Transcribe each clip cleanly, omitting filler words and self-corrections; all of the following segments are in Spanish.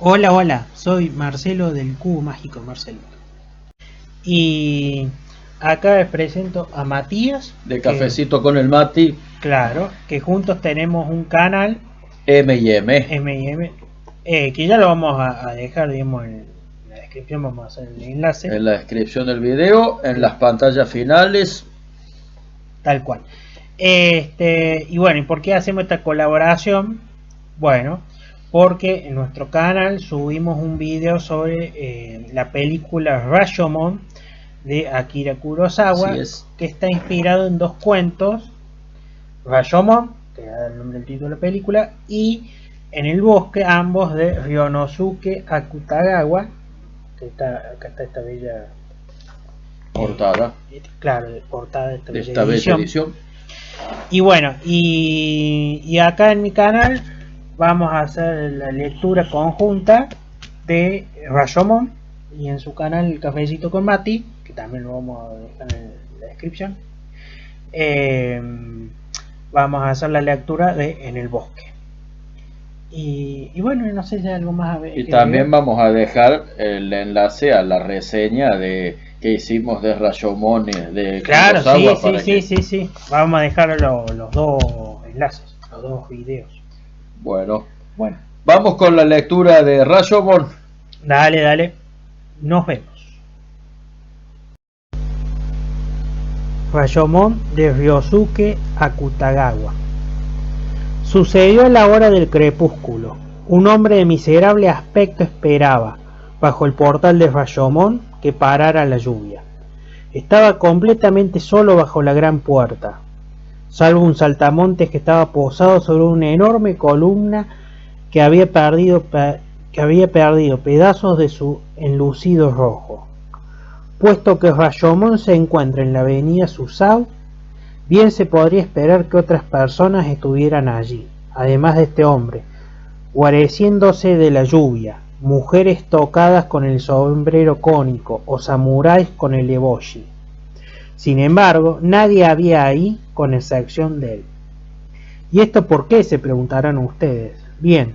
Hola, hola, soy Marcelo del Cubo Mágico Marcelo. Y acá les presento a Matías, De Cafecito con el Mati, claro, que juntos tenemos un canal M&M, M&M, que ya lo vamos a dejar, digamos, en la descripción, vamos a hacer el enlace, en la descripción del video, en las claro, pantallas finales. tal cual. Y bueno, ¿y por qué hacemos esta colaboración? Bueno, porque en nuestro canal subimos un video sobre la película Rashomon de Akira Así Kurosawa, es. que está inspirado en dos cuentos, Rashomon, que da el nombre del título de la película, y En el bosque, ambos de Ryonosuke Akutagawa, que está, acá está esta bella Portada claro, de portada de esta de bella esta bella edición. edición. Y bueno, y acá en mi canal vamos a hacer la lectura conjunta de Rashomon, y en su canal El Cafecito con Mati, que también lo vamos a dejar en la descripción, eh, vamos a hacer la lectura de En el bosque. Y bueno, no sé si hay algo más Y que agregar. también vamos a dejar el enlace a la reseña que hicimos de Rashomon de Claro, sí, Kurosawa sí, para sí, que, sí, sí. Vamos a dejar los dos enlaces, los dos videos. bueno, Bueno, vamos con la lectura de Rashomon. dale, dale. Nos vemos. Rashomon de Ryosuke Akutagawa. Sucedió a la hora del crepúsculo. Un hombre de miserable aspecto esperaba, bajo el portal de Rashomon, que parara la lluvia. Estaba completamente solo bajo la gran puerta, salvo un saltamontes que estaba posado sobre una enorme columna que había perdido pedazos de su enlucido rojo. Puesto que Rashomon se encuentra en la avenida Susau, bien se podría esperar que otras personas estuvieran allí, además de este hombre, guareciéndose de la lluvia, mujeres tocadas con el sombrero cónico o samuráis con el eboshi. Sin embargo, nadie había ahí con excepción de él. ¿Y esto por qué?, se preguntarán ustedes. Bien,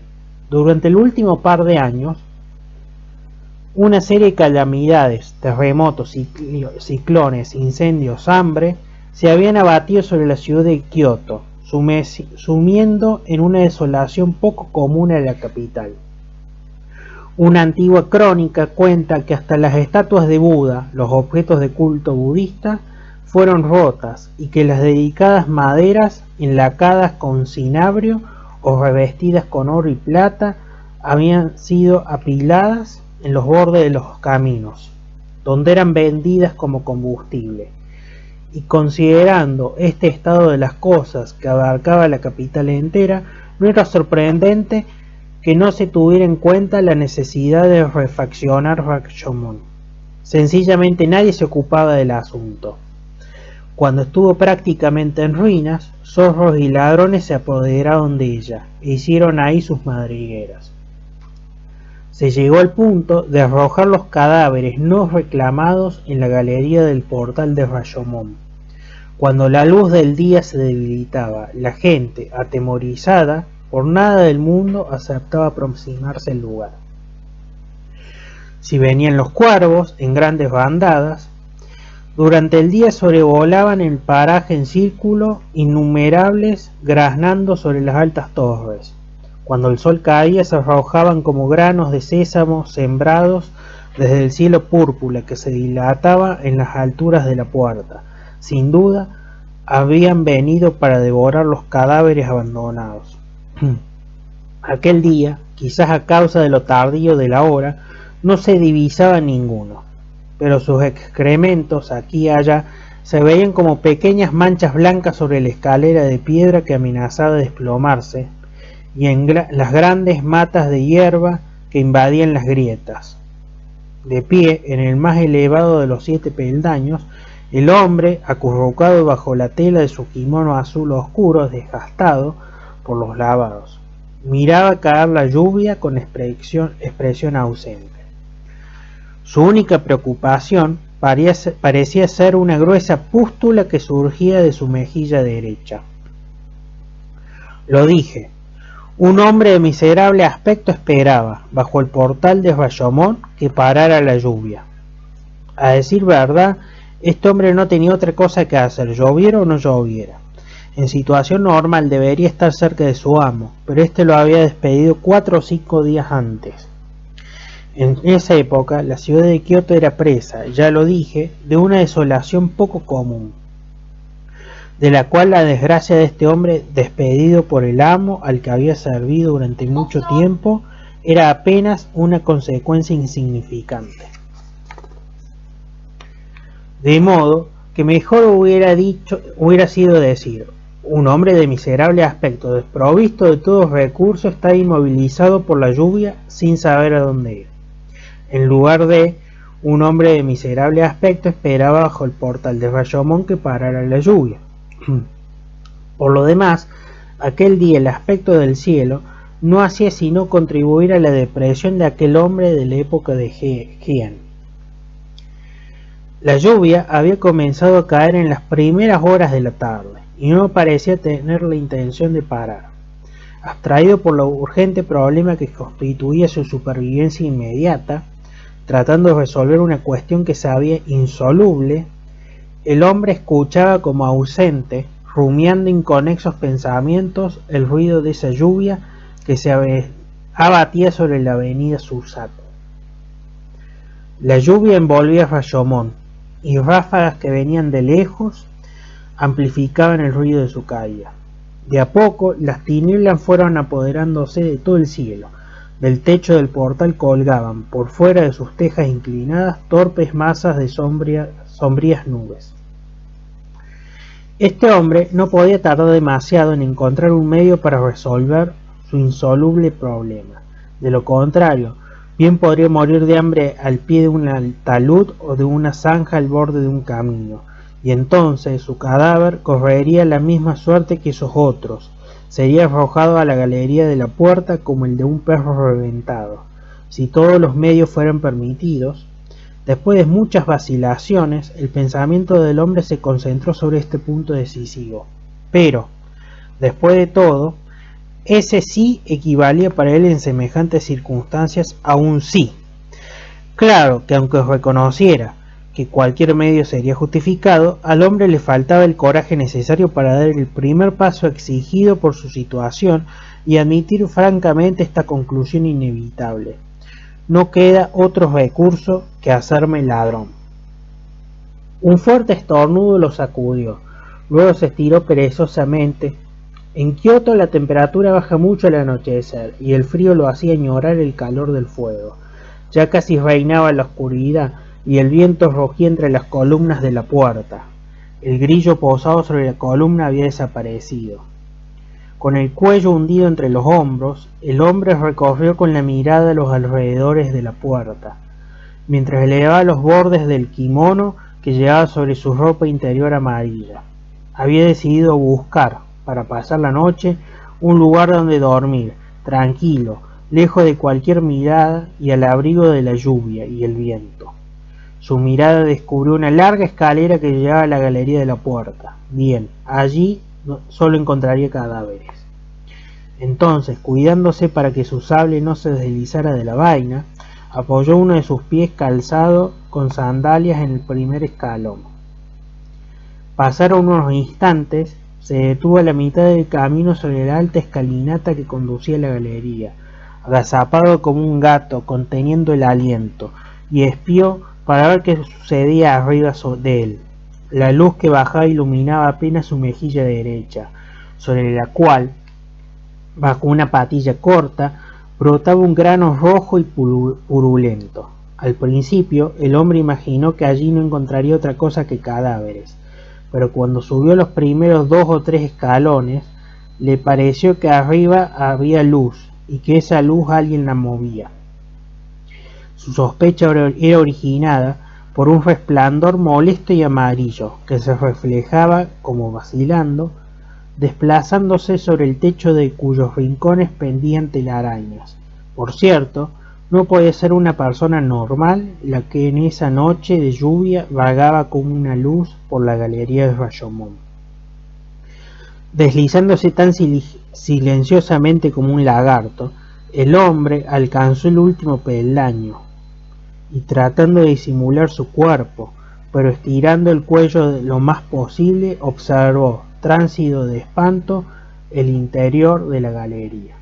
durante el último par de años, una serie de calamidades, terremotos, ciclones, incendios, hambre, se habían abatido sobre la ciudad de Kioto, sumiendo en una desolación poco común a la capital. Una antigua crónica cuenta que hasta las estatuas de Buda, los objetos de culto budista, fueron rotas, y que las dedicadas maderas, enlacadas con cinabrio o revestidas con oro y plata, habían sido apiladas en los bordes de los caminos, donde eran vendidas como combustible. Y considerando este estado de las cosas, que abarcaba la capital entera, no era sorprendente que no se tuviera en cuenta la necesidad de refaccionar Rashomon. Sencillamente nadie se ocupaba del asunto. Cuando estuvo prácticamente en ruinas, zorros y ladrones se apoderaron de ella e hicieron ahí sus madrigueras. Se llegó al punto de arrojar los cadáveres no reclamados en la galería del portal de Rashomon. Cuando la luz del día se debilitaba, la gente, atemorizada, por nada del mundo aceptaba aproximarse al lugar. Si venían los cuervos en grandes bandadas, durante el día sobrevolaban el paraje en círculo innumerables, graznando sobre las altas torres. Cuando el sol caía, se arrojaban como granos de sésamo sembrados desde el cielo púrpura que se dilataba en las alturas de la puerta. Sin duda, habían venido para devorar los cadáveres abandonados. Aquel día, quizás a causa de lo tardío de la hora, no se divisaba ninguno, pero sus excrementos aquí y allá se veían como pequeñas manchas blancas sobre la escalera de piedra que amenazaba de desplomarse, y en las grandes matas de hierba que invadían las grietas. De pie en el más elevado de los 7 peldaños, el hombre, acurrucado bajo la tela de su kimono azul oscuro desgastado por los lavados, miraba caer la lluvia con expresión ausente. Su única preocupación parecía ser una gruesa pústula que surgía de su mejilla derecha. Lo dije, Un hombre de miserable aspecto esperaba, bajo el portal de Rashomon, que parara la lluvia. A decir verdad, este hombre no tenía otra cosa que hacer, lloviera o no lloviera. En situación normal debería estar cerca de su amo, pero este lo había despedido 4 o 5 días antes. En esa época, la ciudad de Kioto era presa, ya lo dije, de una desolación poco común, de la cual la desgracia de este hombre, despedido por el amo al que había servido durante mucho tiempo, era apenas una consecuencia insignificante. De modo que mejor hubiera sido decir: un hombre de miserable aspecto, desprovisto de todo recurso, está inmovilizado por la lluvia sin saber a dónde ir, en lugar de: un hombre de miserable aspecto esperaba bajo el portal de Rashomon que parara la lluvia. Por lo demás, aquel día el aspecto del cielo no hacía sino contribuir a la depresión de aquel hombre de la época de Heian. La lluvia había comenzado a caer en las primeras horas de la tarde y no parecía tener la intención de parar. Abstraído por lo urgente problema que constituía su supervivencia inmediata, tratando de resolver una cuestión que sabía insoluble, el hombre escuchaba como ausente, rumiando inconexos pensamientos, el ruido de esa lluvia que se abatía sobre la avenida Susaku. La lluvia envolvía a Rashomon, y ráfagas que venían de lejos amplificaban el ruido de su caída. De a poco las tinieblas fueron apoderándose de todo el cielo. Del techo del portal colgaban, por fuera de sus tejas inclinadas, torpes masas de sombrías nubes. Este hombre no podía tardar demasiado en encontrar un medio para resolver su insoluble problema. De lo contrario, bien podría morir de hambre al pie de un talud o de una zanja al borde de un camino, y entonces su cadáver correría la misma suerte que esos otros, sería arrojado a la galería de la puerta como el de un perro reventado, si todos los medios fueran permitidos. Después de muchas vacilaciones, el pensamiento del hombre se concentró sobre este punto decisivo. Pero, después de todo, ese sí equivalía para él en semejantes circunstancias a un sí. Claro que aunque reconociera que cualquier medio sería justificado, al hombre le faltaba el coraje necesario para dar el primer paso exigido por su situación y admitir francamente esta conclusión inevitable: no queda otro recurso que hacerme ladrón. Un fuerte estornudo lo sacudió, luego se estiró perezosamente. En Kioto la temperatura baja mucho al anochecer y el frío lo hacía añorar el calor del fuego. Ya casi reinaba la oscuridad y el viento rugía entre las columnas de la puerta. El grillo posado sobre la columna había desaparecido. Con el cuello hundido entre los hombros, el hombre recorrió con la mirada los alrededores de la puerta, mientras elevaba los bordes del kimono que llevaba sobre su ropa interior amarilla. Había decidido buscar, para pasar la noche, un lugar donde dormir, tranquilo, lejos de cualquier mirada y al abrigo de la lluvia y el viento. Su mirada descubrió una larga escalera que llevaba a la galería de la puerta. Bien, allí solo encontraría cadáveres. Entonces, cuidándose para que su sable no se deslizara de la vaina, apoyó uno de sus pies calzado con sandalias en el primer escalón. Pasaron unos instantes. Se detuvo a la mitad del camino sobre la alta escalinata que conducía a la galería, agazapado como un gato, conteniendo el aliento, y espió para ver qué sucedía arriba de él. La luz que bajaba iluminaba apenas su mejilla derecha, sobre la cual, bajo una patilla corta, brotaba un grano rojo y purulento. Al principio, el hombre imaginó que allí no encontraría otra cosa que cadáveres, pero cuando subió los primeros 2 o 3 escalones, le pareció que arriba había luz, y que esa luz alguien la movía. Su sospecha era originada por un resplandor molesto y amarillo, que se reflejaba, como vacilando, desplazándose sobre el techo de cuyos rincones pendían telarañas. Por cierto, no podía ser una persona normal la que en esa noche de lluvia vagaba como una luz por la galería de Rashomon, deslizándose tan Silenciosamente como un lagarto, el hombre alcanzó el último peldaño y, tratando de disimular su cuerpo, pero estirando el cuello lo más posible, observó, tránsito de espanto, el interior de la galería.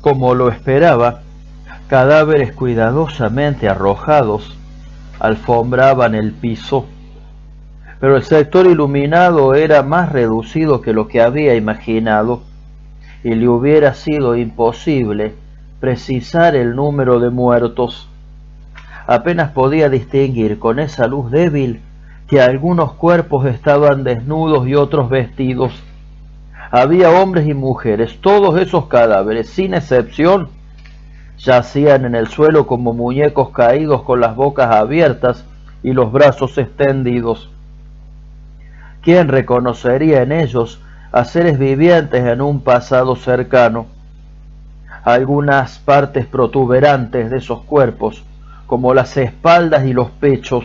Como lo esperaba, cadáveres cuidadosamente arrojados alfombraban el piso, pero el sector iluminado era más reducido que lo que había imaginado, y le hubiera sido imposible precisar el número de muertos. Apenas podía distinguir con esa luz débil que algunos cuerpos estaban desnudos y otros vestidos. Había hombres y mujeres. Todos esos cadáveres, sin excepción, yacían en el suelo como muñecos caídos, con las bocas abiertas y los brazos extendidos. ¿Quién reconocería en ellos a seres vivientes en un pasado cercano? Algunas partes protuberantes de esos cuerpos, como las espaldas y los pechos,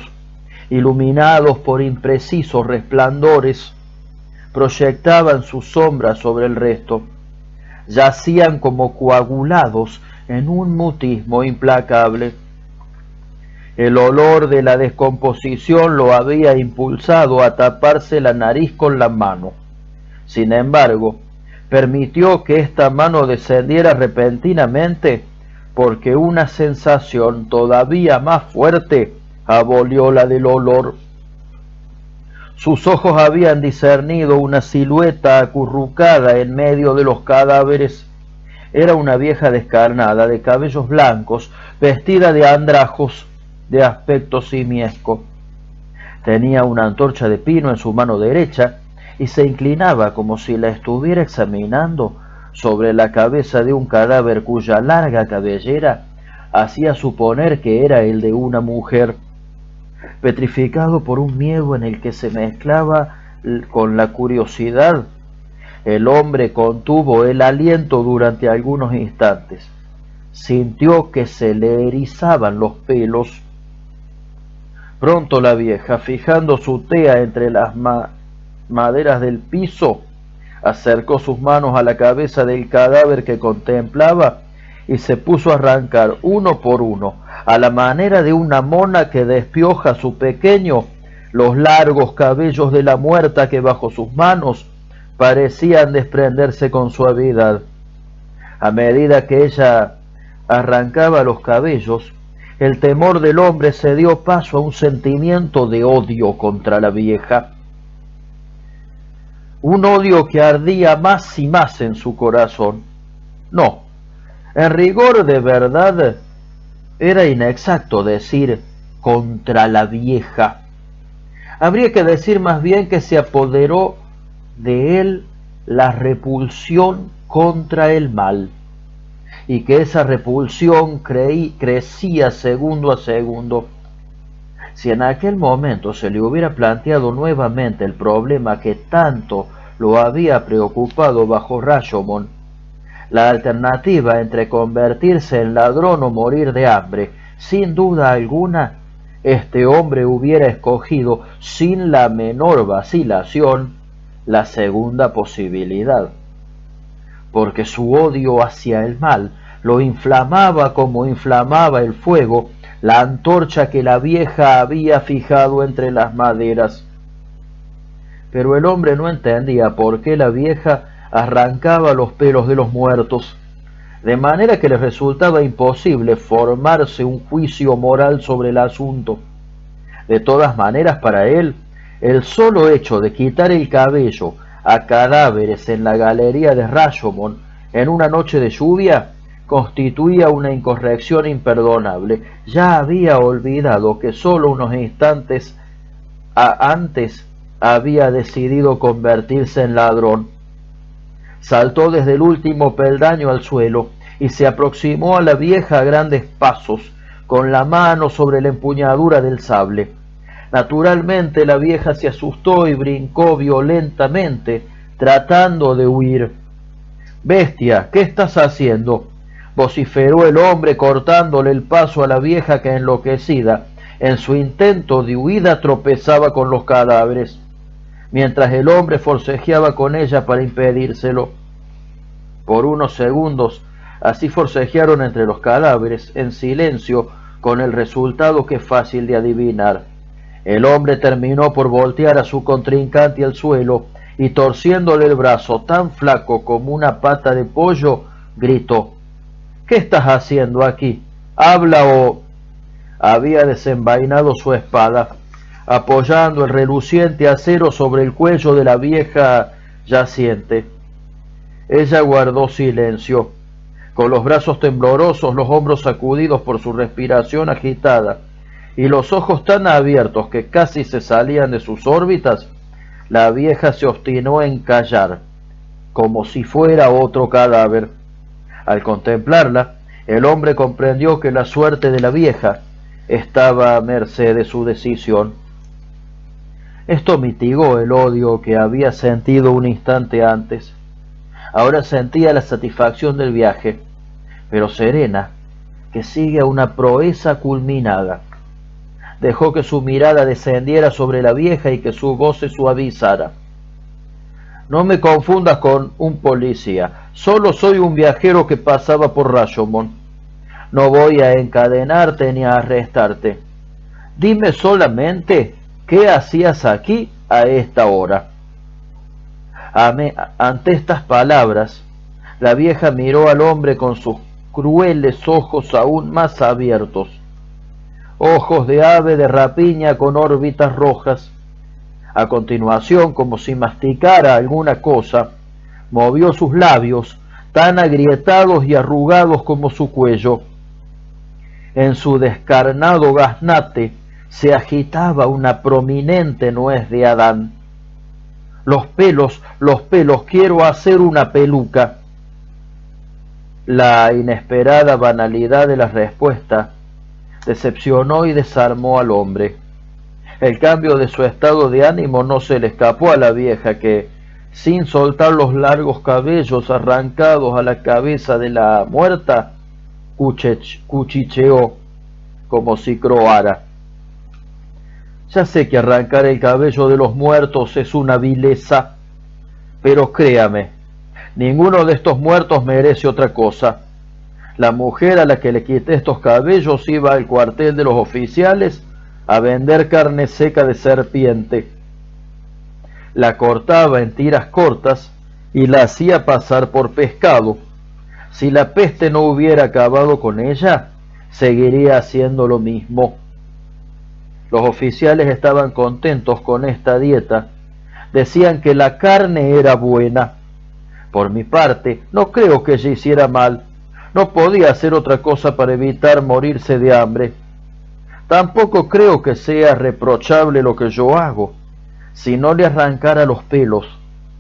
iluminados por imprecisos resplandores, proyectaban sus sombras sobre el resto. Yacían como coagulados en un mutismo implacable. El olor de la descomposición lo había impulsado a taparse la nariz con la mano. Sin embargo, permitió que esta mano descendiera repentinamente, porque una sensación todavía más fuerte abolió la del olor. Sus ojos habían discernido una silueta acurrucada en medio de los cadáveres. Era una vieja descarnada, de cabellos blancos, vestida de andrajos, de aspecto simiesco. Tenía una antorcha de pino en su mano derecha y se inclinaba como si la estuviera examinando sobre la cabeza de un cadáver cuya larga cabellera hacía suponer que era el de una mujer. Petrificado por un miedo en el que se mezclaba con la curiosidad, el hombre contuvo el aliento durante algunos instantes. Sintió que se le erizaban los pelos. Pronto la vieja, fijando su tea entre las maderas del piso, acercó sus manos a la cabeza del cadáver que contemplaba y se puso a arrancar uno por uno, a la manera de una mona que despioja a su pequeño, los largos cabellos de la muerta, que bajo sus manos parecían desprenderse con suavidad. A medida que ella arrancaba los cabellos, el temor del hombre se dio paso a un sentimiento de odio contra la vieja. Un odio que ardía más y más en su corazón. No, en rigor de verdad, era inexacto decir contra la vieja. Habría que decir más bien que se apoderó de él la repulsión contra el mal, y que esa repulsión crecía segundo a segundo. Si en aquel momento se le hubiera planteado nuevamente el problema que tanto lo había preocupado bajo Rashomon, la alternativa entre convertirse en ladrón o morir de hambre, sin duda alguna, este hombre hubiera escogido sin la menor vacilación la segunda posibilidad, porque su odio hacia el mal lo inflamaba como inflamaba el fuego la antorcha que la vieja había fijado entre las maderas. Pero el hombre no entendía por qué la vieja arrancaba los pelos de los muertos, de manera que le resultaba imposible formarse un juicio moral sobre el asunto. De todas maneras, para él, el solo hecho de quitar el cabello a cadáveres en la galería de Rashomon en una noche de lluvia constituía una incorrección imperdonable. Ya había olvidado que solo unos instantes antes había decidido convertirse en ladrón. Saltó desde el último peldaño al suelo y se aproximó a la vieja a grandes pasos, con la mano sobre la empuñadura del sable. Naturalmente la vieja se asustó y brincó violentamente, tratando de huir. «Bestia, ¿qué estás haciendo?», vociferó el hombre, cortándole el paso a la vieja, que, enloquecida en su intento de huida, tropezaba con los cadáveres. mientras el hombre forcejeaba con ella para impedírselo. Por unos segundos así forcejearon entre los cadáveres, en silencio, con el resultado que es fácil de adivinar. El hombre terminó por voltear a su contrincante al suelo y, torciéndole el brazo tan flaco como una pata de pollo, gritó: «¿Qué estás haciendo aquí? Habla o...». Había desenvainado su espada, apoyando el reluciente acero sobre el cuello de la vieja yaciente. Ella guardó silencio, con los brazos temblorosos, los hombros sacudidos por su respiración agitada y los ojos tan abiertos que casi se salían de sus órbitas. La vieja se obstinó en callar, como si fuera otro cadáver. Al contemplarla, el hombre comprendió que la suerte de la vieja estaba a merced de su decisión. Esto mitigó el odio que había sentido un instante antes. Ahora sentía la satisfacción del viaje, pero serena, que sigue a una proeza culminada. Dejó que su mirada descendiera sobre la vieja y que su voz se suavizara. «No me confundas con un policía, solo soy un viajero que pasaba por Rashomon. No voy a encadenarte ni a arrestarte. Dime solamente qué hacías aquí a esta hora». Ante estas palabras, la vieja miró al hombre con sus crueles ojos aún más abiertos, ojos de ave de rapiña con órbitas rojas. A continuación, como si masticara alguna cosa, movió sus labios, tan agrietados y arrugados como su cuello. En su descarnado gaznate se agitaba una prominente nuez de Adán. Los pelos, quiero hacer una peluca». La inesperada banalidad de la respuesta decepcionó y desarmó al hombre. El cambio de su estado de ánimo no se le escapó a la vieja, que, sin soltar los largos cabellos arrancados a la cabeza de la muerta, cuchicheó como si croara: «Ya sé que arrancar el cabello de los muertos es una vileza, pero créame, ninguno de estos muertos merece otra cosa. La mujer a la que le quité estos cabellos iba al cuartel de los oficiales a vender carne seca de serpiente. La cortaba en tiras cortas y la hacía pasar por pescado. Si la peste no hubiera acabado con ella, seguiría haciendo lo mismo». Los oficiales estaban contentos con esta dieta. Decían que la carne era buena. Por mi parte, no creo que ella hiciera mal. No podía hacer otra cosa para evitar morirse de hambre. Tampoco creo que sea reprochable lo que yo hago. Si no le arrancara los pelos,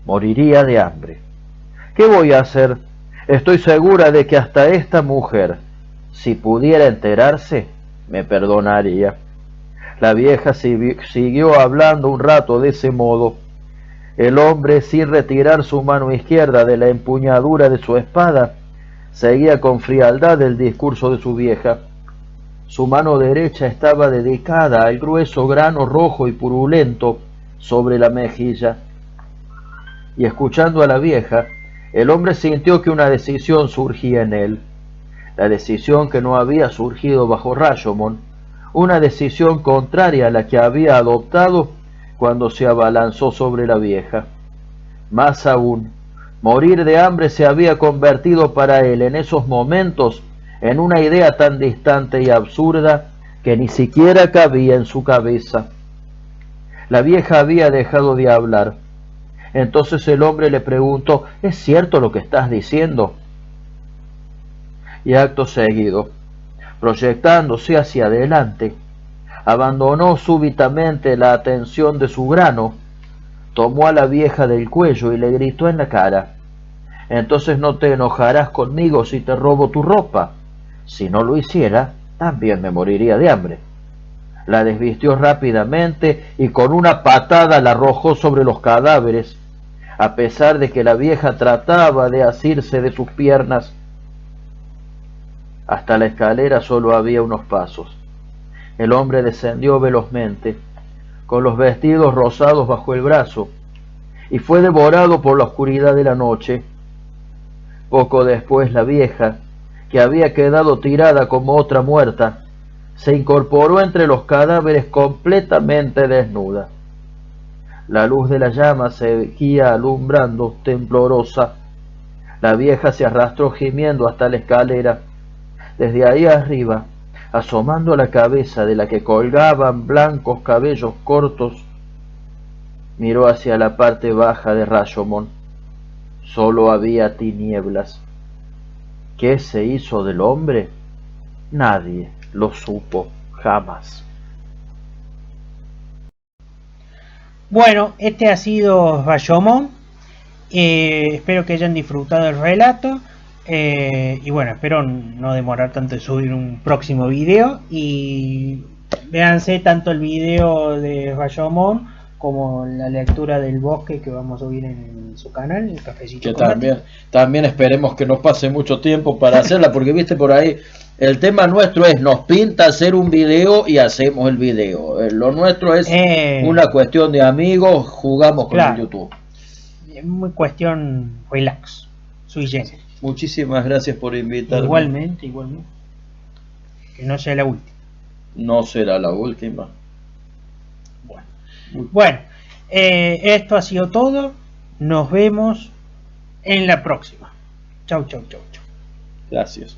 moriría de hambre. ¿Qué voy a hacer? Estoy segura de que hasta esta mujer, si pudiera enterarse, me perdonaría». La vieja siguió hablando un rato de ese modo. El hombre, sin retirar su mano izquierda de la empuñadura de su espada, seguía con frialdad el discurso de su vieja. Su mano derecha estaba dedicada al grueso grano rojo y purulento sobre la mejilla. Y escuchando a la vieja, el hombre sintió que una decisión surgía en él. La decisión que no había surgido bajo Rashomon, una decisión contraria a la que había adoptado cuando se abalanzó sobre la vieja. Más aún, morir de hambre se había convertido para él en esos momentos en una idea tan distante y absurda que ni siquiera cabía en su cabeza. La vieja había dejado de hablar. Entonces el hombre le preguntó: «¿Es cierto lo que estás diciendo?». Y acto seguido, proyectándose hacia adelante, abandonó súbitamente la atención de su grano, tomó a la vieja del cuello y le gritó en la cara: «Entonces no te enojarás conmigo si te robo tu ropa. Si no lo hiciera, también me moriría de hambre». La desvistió rápidamente y con una patada la arrojó sobre los cadáveres, a pesar de que la vieja trataba de asirse de sus piernas. Hasta la escalera solo había unos pasos. El hombre descendió velozmente, con los vestidos rosados bajo el brazo, y fue devorado por la oscuridad de la noche. Poco después la vieja, que había quedado tirada como otra muerta, se incorporó entre los cadáveres completamente desnuda. La luz de la llama seguía alumbrando temblorosa. La vieja se arrastró gimiendo hasta la escalera. Desde ahí arriba, asomando la cabeza de la que colgaban blancos cabellos cortos, miró hacia la parte baja de Rashomon. Solo había tinieblas. ¿Qué se hizo del hombre? Nadie lo supo jamás. Bueno, este ha sido Rashomon. Espero que hayan disfrutado el relato. Y bueno, espero no demorar tanto en subir un próximo video. Y véanse tanto el video de Rashomon como la lectura del bosque que vamos a subir en su canal, el Cafecito. Que también esperemos que nos pase mucho tiempo para hacerla, porque viste por ahí, el tema nuestro es, nos pinta hacer un video y hacemos el video. Lo nuestro es una cuestión de amigos, jugamos con el YouTube. Es muy cuestión relax, sui generis. Muchísimas gracias por invitarme. Igualmente. Que no sea la última. No será la última. Bueno, esto ha sido todo. Nos vemos en la próxima. Chau. Gracias.